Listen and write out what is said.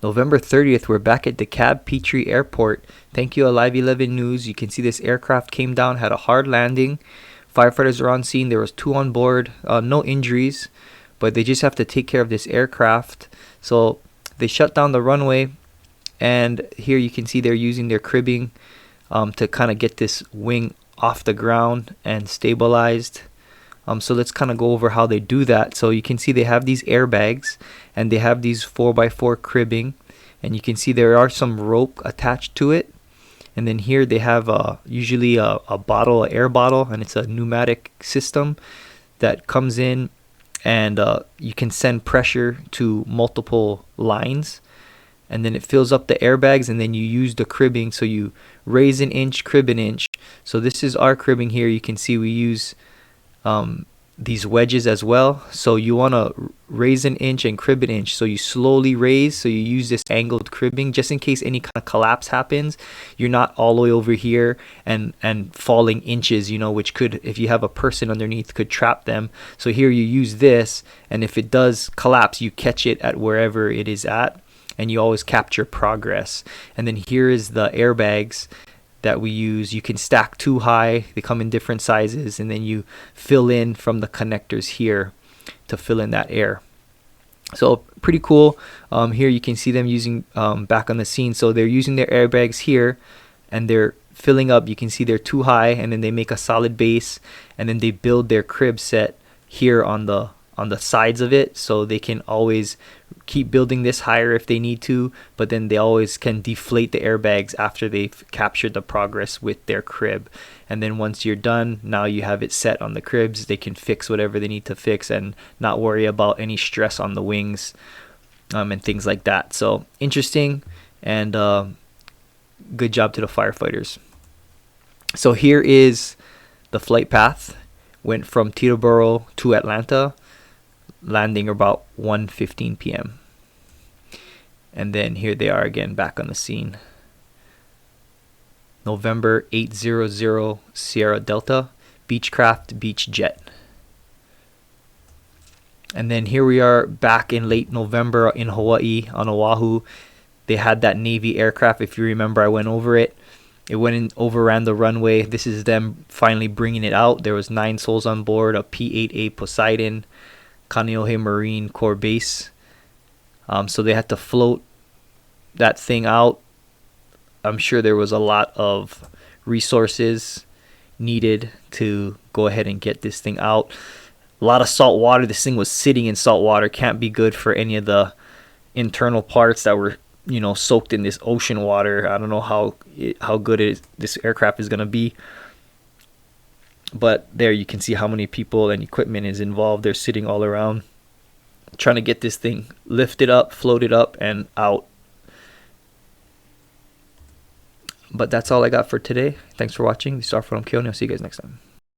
November 30th, we're back at Dekalb Peatree Airport. Thank you, Alive 11 News. You can see this aircraft came down, had a hard landing. Firefighters are on scene. There was 2 on board, no injuries, but they just have to take care of this aircraft. So they shut down the runway, and here you can see they're using their cribbing to kind of get this wing off the ground and stabilized. So let's kind of go over how they do that. So you can see they have these airbags and they have these 4x4 cribbing, and you can see there are some rope attached to it. And then here they have usually a bottle, an air bottle, and it's a pneumatic system that comes in, and you can send pressure to multiple lines, and then it fills up the airbags, and then you use the cribbing. So you raise an inch, crib an inch. So this is our cribbing here. You can see we use these wedges as well. So you want to raise an inch and crib an inch. So you slowly raise. So you use this angled cribbing just in case any kind of collapse happens. You're not all the way over here and falling inches, you know, which could, if you have a person underneath, could trap them. So here you use this, and if it does collapse, you catch it at wherever it is at, and you always capture progress. And then here is the airbags that we use. You can stack 2 high. They come in different sizes, and then you fill in from the connectors here to fill in that air. So pretty cool. Here you can see them using back on the scene. So they're using their airbags here, and they're filling up. You can see they're 2 high, and then they make a solid base, and then they build their crib set here on the sides of it, so they can always keep building this higher if they need to, but then they always can deflate the airbags after they've captured the progress with their crib. And then once you're done, now you have it set on the cribs. They can fix whatever they need to fix and not worry about any stress on the wings and things like that. So interesting, and good job to the firefighters. So here is the flight path. Went from Teterboro to Atlanta, landing about 1:15 p.m. And then here they are again back on the scene. November 800 Sierra Delta, Beechcraft Beach Jet. And then here we are back in late November in Hawaii on Oahu. They had that Navy aircraft. If you remember, I went over it. It went and overran the runway. This is them finally bringing it out. There was 9 souls on board, a P-8A Poseidon, Kaneohe Marine Corps base. So they had to float that thing out. I'm sure there was a lot of resources needed to go ahead and get this thing out. A lot of salt water. This thing was sitting in salt water. Can't be good for any of the internal parts that were, you know, soaked in this ocean water. I don't know how good this aircraft is going to be. But there you can see how many people and equipment is involved. They're sitting all around trying to get this thing lifted up, floated up, and out. But that's all I got for today. Thanks for watching. This is Arfo. I'm Keone. I'll see you guys next time.